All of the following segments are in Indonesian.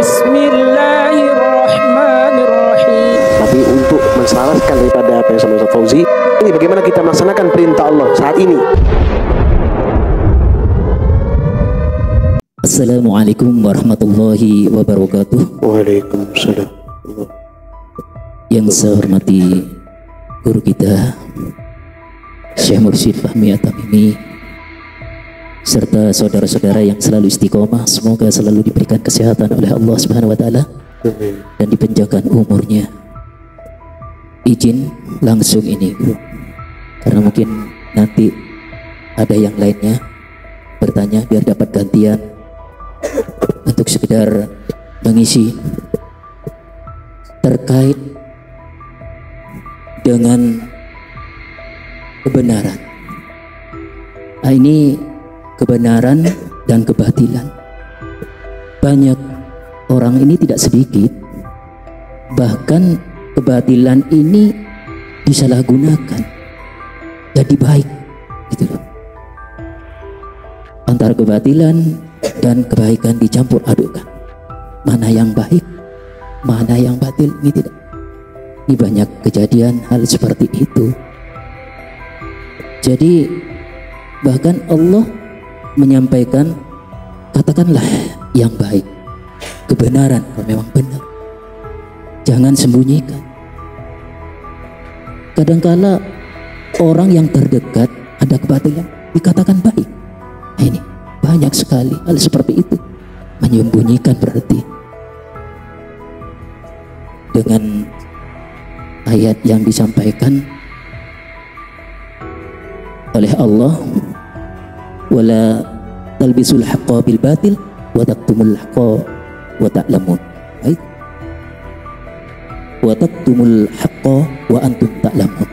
Bismillahirrahmanirrahim. Tapi untuk menselaraskan daripada apa yang sama Ustaz Fauzi, ini bagaimana kita melaksanakan perintah Allah saat ini. Assalamualaikum warahmatullahi wabarakatuh. Waalaikumsalam. Yang saya hormati guru kita Syekh Mursyid Fahmi At-Tamimi, serta saudara-saudara yang selalu istiqomah, semoga selalu diberikan kesehatan oleh Allah Subhanahu wa taala dan dipanjangkan umurnya. Izin langsung ini guru, karena mungkin nanti ada yang lainnya bertanya biar dapat gantian, untuk sekedar mengisi terkait dengan kebenaran. Nah, ini kebenaran dan kebatilan. Banyak orang ini tidak sedikit, bahkan kebatilan ini disalahgunakan jadi baik, gitu loh. Antara kebatilan dan kebaikan dicampur adukkan. Mana yang baik, mana yang batil, ini tidak. Ini banyak kejadian hal seperti itu. Jadi bahkan Allah menyampaikan, katakanlah yang baik, kebenaran kalau memang benar, jangan sembunyikan. Kadangkala orang yang terdekat ada kebatilan dikatakan baik. Nah, ini banyak sekali hal seperti itu. Menyembunyikan berarti dengan ayat yang disampaikan oleh Allah, wala talbisul haqqa bil batil wa taktumul haqqa wa ta'lamun. Baik, wa taktumul haqqa wa antum ta'lamun.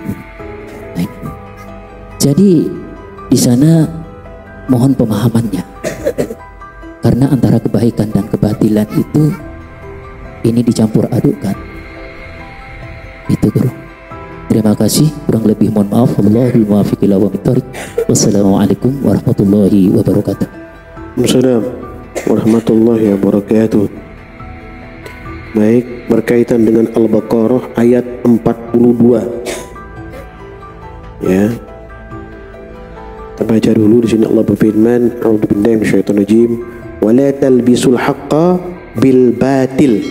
Baik. Jadi di sana mohon pemahamannya, karena antara kebaikan dan kebatilan itu ini dicampur adukkan. Itu guru. Terima kasih, kurang lebih mohon maaf. Wallahul muwaffiq ila aqwamit thoriq. Wassalamualaikum warahmatullahi wabarakatuh. Assalamualaikum warahmatullahi wabarakatuh. Baik, berkaitan dengan Al-Baqarah ayat 42. Ya. Kita baca dulu di sini. Allah berfirman, a'udzubillahi minasyaitonir rajim, wa la talbisul haqqo bil batil.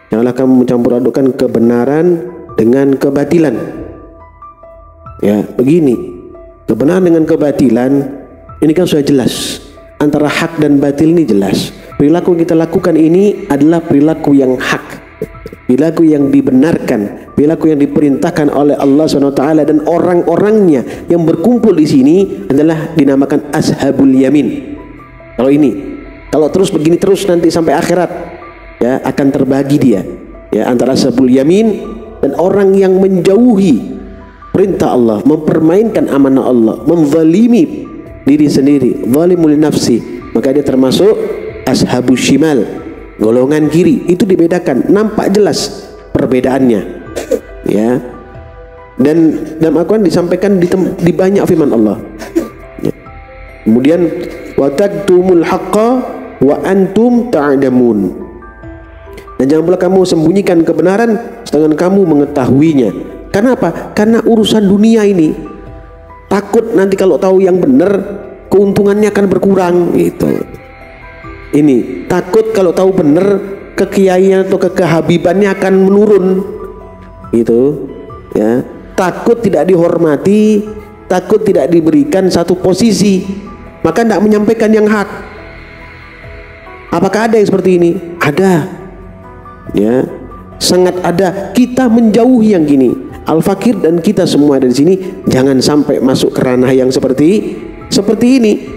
Janganlah kamu mencampur adukan kebenaran dengan kebatilan. Ya, begini, kebenaran dengan kebatilan ini kan sudah jelas. Antara hak dan batil ini jelas. Perilaku yang kita lakukan ini adalah perilaku yang hak, perilaku yang dibenarkan, perilaku yang diperintahkan oleh Allah SWT, dan orang-orangnya yang berkumpul di sini adalah dinamakan ashabul yamin. Kalau ini, kalau terus begini terus nanti sampai akhirat, ya akan terbagi dia, ya, antara ashabul yamin dan orang yang menjauhi perintah Allah, mempermainkan amanah Allah, menzalimi diri sendiri, zalimul nafsi, maka dia termasuk ashabus shimal, golongan kiri. Itu dibedakan, nampak jelas perbedaannya, ya. Dan dalam Al-Quran disampaikan di banyak firman Allah, ya. Kemudian wa taktumul haqqa wa antum ta'lamun. Dan jangan pula kamu sembunyikan kebenaran sedangkan kamu mengetahuinya. Karena apa? Karena urusan dunia ini, takut nanti kalau tahu yang benar keuntungannya akan berkurang, gitu. Ini takut kalau tahu benar kekiaian atau kehabibannya akan menurun, gitu, ya. Takut tidak dihormati, takut tidak diberikan satu posisi, maka tidak menyampaikan yang hak. Apakah ada yang seperti ini? Ada. Ya, sangat ada. Kita menjauhi yang gini. Al-Fakir dan kita semua dari sini jangan sampai masuk ke ranah yang seperti ini.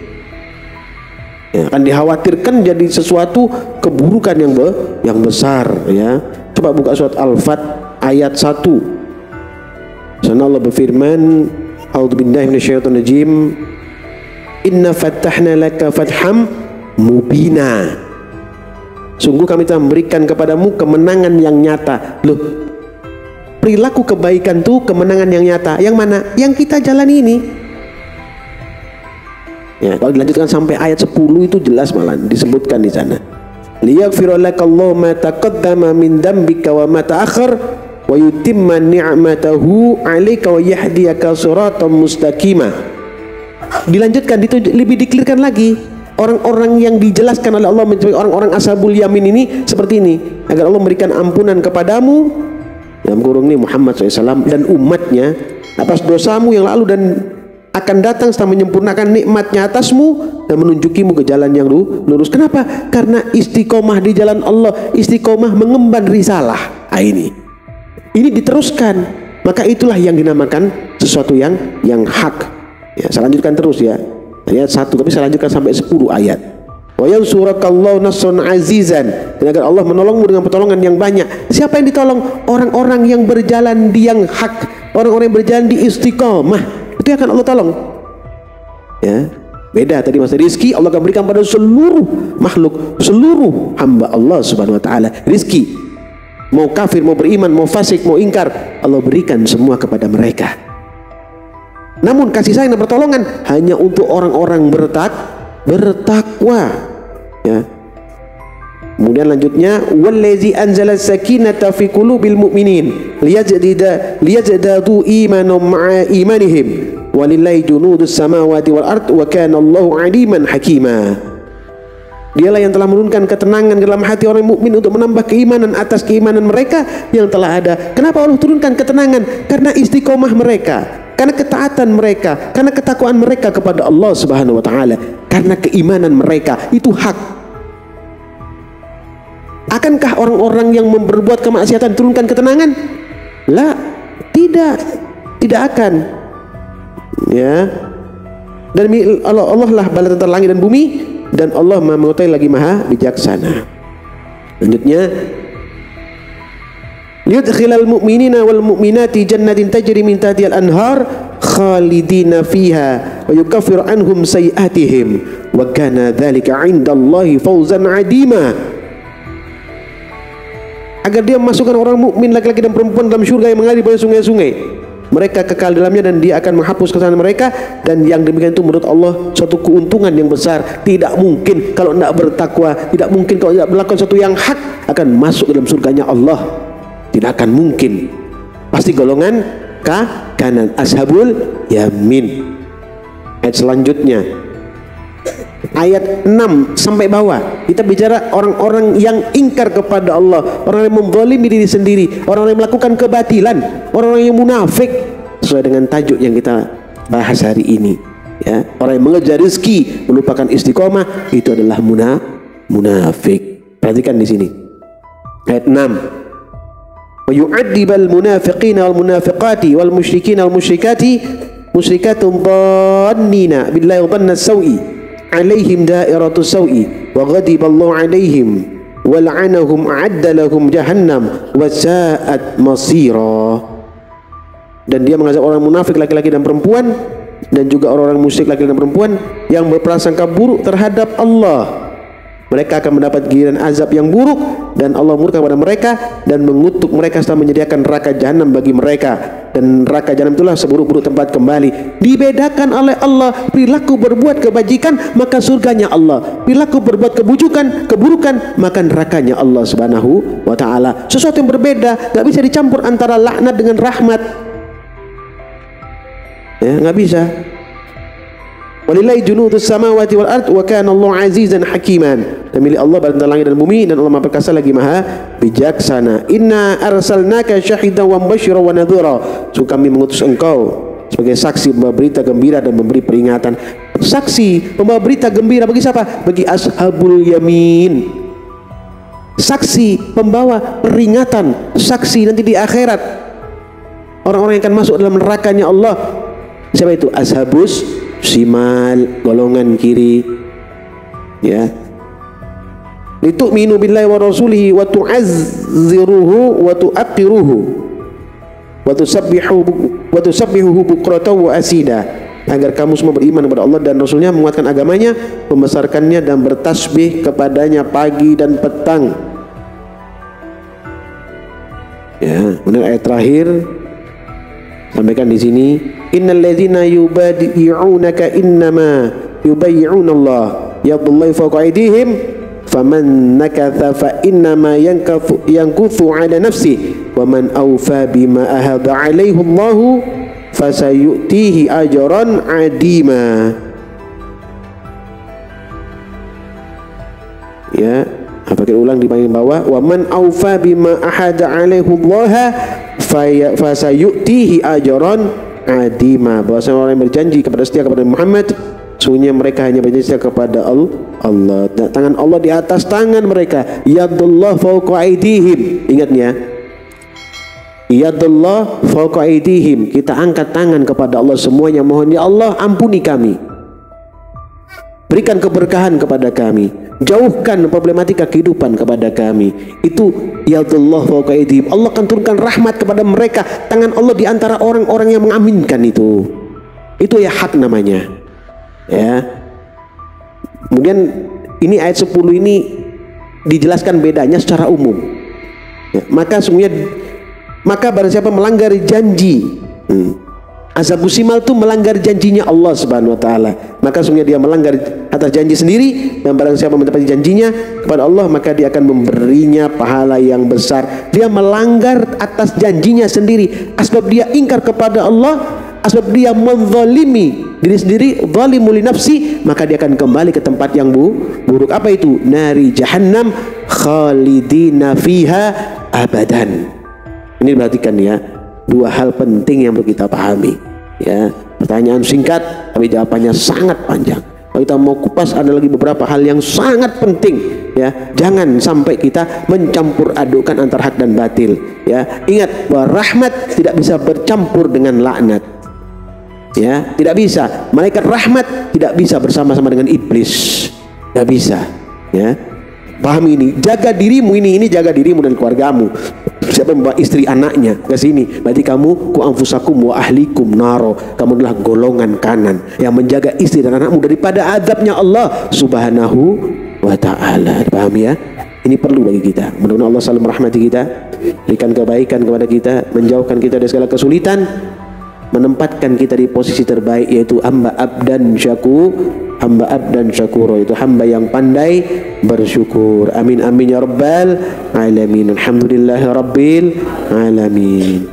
Ya, akan dikhawatirkan jadi sesuatu keburukan yang besar, ya. Coba buka surat Al-Fat ayat 1. Sana Allah berfirman, a'udzubillahi minasyaitonir rajim, inna fathahna laka fatham mubina. Sungguh kami telah memberikan kepadamu kemenangan yang nyata. Loh, perilaku kebaikan tuh kemenangan yang nyata. Yang mana? Yang kita jalani ini. Ya, kalau dilanjutkan sampai ayat 10 itu jelas malah disebutkan di sana. liyaghfira lakallahu ma taqaddama min dhanbika wa ma ta'akhkhar wa yutimma ni'matahu 'alaika wa yahdiyaka siratan mustaqima. Dilanjutkan, lebih diklirkan lagi. Orang-orang yang dijelaskan oleh Allah menjadi orang-orang ashabul yamin ini seperti ini, agar Allah memberikan ampunan kepadamu, dalam kurung ini Muhammad SAW dan umatnya, atas dosamu yang lalu dan akan datang setelah menyempurnakan nikmatnya atasmu dan menunjukimu ke jalan yang lurus. Kenapa? Karena istiqomah di jalan Allah, istiqomah mengemban risalah. Ini diteruskan, maka itulah yang dinamakan sesuatu yang hak. Ya, saya lanjutkan terus ya. Ayat 1, tapi saya lanjutkan sampai 10 ayat. Wa yansurakallahu nasran azizan, dan agar Allah menolongmu dengan pertolongan yang banyak. Siapa yang ditolong? Orang-orang yang berjalan di yang hak, orang-orang yang berjalan di istiqomah, itu akan Allah tolong. Ya, beda tadi masa rizki Allah akan berikan pada seluruh makhluk, seluruh hamba Allah Subhanahu wa taala. Rizki, mau kafir, mau beriman, mau fasik, mau ingkar, Allah berikan semua kepada mereka. Namun kasih sayang dan pertolongan hanya untuk orang-orang bertakwa. Ya. Kemudian lanjutnya, wallazi anzala sakinata fi qulubil mu'minin liyazdadu imanan ma'a imanihim walillahi junudus samawati wal ard wa kana Allahu aliman hakima. Dialah yang telah menurunkan ketenangan dalam hati orang mukmin untuk menambah keimanan atas keimanan mereka yang telah ada. Kenapa Allah turunkan ketenangan? Karena istiqomah mereka, karena ketaatan mereka, karena ketakwaan mereka kepada Allah Subhanahu wa taala, karena keimanan mereka itu hak. Akankah orang-orang yang berbuat kemaksiatan turunkan ketenangan? La, tidak akan. Ya. Dan Allah lah bala tentara langit dan bumi, dan Allah Maha mengetahui lagi Maha bijaksana. Lanjutnya, liyudkhilal mu'minina wal mu'minati jannatin tajri min tahtiha al-anhar khalidina fiha wa yukaffir anhum sayi'atihim wa kana dzalika 'indallahi fawzan 'azima. Agar dia memasukkan orang mukmin laki-laki dan perempuan dalam surga yang mengalir pada sungai-sungai. Mereka kekal dalamnya dan dia akan menghapus kesalahan mereka, dan yang demikian itu menurut Allah suatu keuntungan yang besar. Tidak mungkin kalau tidak bertakwa, tidak mungkin kalau tidak melakukan sesuatu yang hak akan masuk dalam surganya Allah. Tidak akan mungkin. Pasti golongan kanan, ashabul yamin. Ayat selanjutnya, ayat 6 sampai bawah, kita bicara orang-orang yang ingkar kepada Allah, orang yang menzalimi diri sendiri, orang yang melakukan kebatilan, orang-orang yang munafik, sesuai dengan tajuk yang kita bahas hari ini. Ya, orang yang mengejar rezeki melupakan istiqomah, itu adalah munafik. Perhatikan di sini ayat 6. Wa yu'adzibal munafiqina wal munafiqati wal musyrikina wal musyrikati musyrikatun dhannina billahi dhanna sawi alaihim dairatu sawi wa ghadiballahu alaihim wa la'anahum a'adda lahum jahannam wa sa'at masira. Dan dia mengazab orang munafik laki-laki dan perempuan, dan juga orang-orang musyrik laki-laki dan perempuan yang berprasangka buruk terhadap Allah. Mereka akan mendapat giliran azab yang buruk, dan Allah murka kepada mereka dan mengutuk mereka setelah menyediakan neraka jahanam bagi mereka, dan neraka jahanam itulah seburuk-buruk tempat kembali. Dibedakan oleh Allah, perilaku berbuat kebajikan maka surganya Allah, perilaku berbuat keburukan maka nerakanya Allah Subhanahu wa taala. Sesuatu yang berbeda, nggak bisa dicampur antara laknat dengan rahmat. Ya, nggak bisa. Walillahi junudus samawati wal ard wa kana Allahu azizan hakiman. Dan milik Allah bentang langit dan bumi, dan Allah Maha perkasa lagi Maha bijaksana. Inna arsalnaka syahidan wa mubasysyiran wa nadhira. So kami mengutus engkau sebagai saksi, pembawa berita gembira dan memberi peringatan. Saksi, pembawa berita gembira bagi siapa? Bagi ashabul yamin. Saksi, pembawa peringatan, saksi nanti di akhirat orang-orang yang akan masuk dalam nerakanya Allah. Siapa itu? Ashabus simal, golongan kiri. Ya. Litu'minu billahi wa rasulihi wa tu'azziruhu wa tu'aqqiruhu wa tusabbihuhu bukratan wa asida. Agar kamu semua beriman kepada Allah dan Rasulnya, menguatkan agamanya, membesarkannya dan bertasbih kepadanya pagi dan petang. Ya, kemudian ayat terakhir sampaikan di sini, innal ladzina yubayyi'unaka innama yubayyi'una Allah yadullahi fawqa aydihim faman nakatha fa innama yankuthu ala nafsi wa man awfa bima ahada alaihi Allah fasayutihi ajran adima. Ya, apa kita ulang di bagian bawah, wa man awfa bima ahada alaihi Allah fasayutihi ajran adima. Bahwasanya orang yang berjanji kepada setia kepada Muhammad, sungguhnya mereka hanya berjanji setia kepada Allah. Tangan Allah di atas tangan mereka. Yadullah fawqa aydihim. Ingat ya, yadullah fawqa aydihim. Kita angkat tangan kepada Allah semuanya, mohon ya Allah ampuni kami, berikan keberkahan kepada kami, jauhkan problematika kehidupan kepada kami. Itu yadullah fawqa aydihim. Allah akan turunkan rahmat kepada mereka. Tangan Allah di antara orang-orang yang mengaminkan itu. Itu ya hak namanya. Ya. Kemudian ini ayat 10 ini dijelaskan bedanya secara umum. Ya, maka barang siapa melanggar janji, azab musimal itu melanggar janjinya Allah Subhanahu wa taala, maka sungguhnya dia melanggar atas janji sendiri, dan barang siapa menepati janjinya kepada Allah maka dia akan memberinya pahala yang besar. Dia melanggar atas janjinya sendiri, asbab dia ingkar kepada Allah, asbab dia menzalimi diri sendiri, zalimu li nafsi, maka dia akan kembali ke tempat yang buruk. Apa itu? Nari jahannam khalidina fiha abadan. Ini perhatikan ya, dua hal penting yang perlu kita pahami. Ya, pertanyaan singkat tapi jawabannya sangat panjang. Kalau kita mau kupas ada lagi beberapa hal yang sangat penting. Ya, jangan sampai kita mencampur adukan antara hak dan batil. Ya, ingat bahwa rahmat tidak bisa bercampur dengan laknat. Ya, tidak bisa. Malaikat rahmat tidak bisa bersama-sama dengan iblis. Tidak bisa. Ya, pahami ini. Jaga dirimu ini jaga dirimu dan keluargamu. Siapa yang membawa istri anaknya ke sini, berarti kamu ku anfusakum wa ahlikum naro. Kamu adalah golongan kanan yang menjaga istri dan anakmu daripada azabnya Allah Subhanahu wa ta'ala. Paham ya? Ini perlu bagi kita. Mudah-mudahan Allah selalu merahmati kita, berikan kebaikan kepada kita, menjauhkan kita dari segala kesulitan, menempatkan kita di posisi terbaik, yaitu hamba abdan syakur, itu hamba yang pandai bersyukur. Amin amin ya rabbal alamin. Alhamdulillahi rabbil alamin.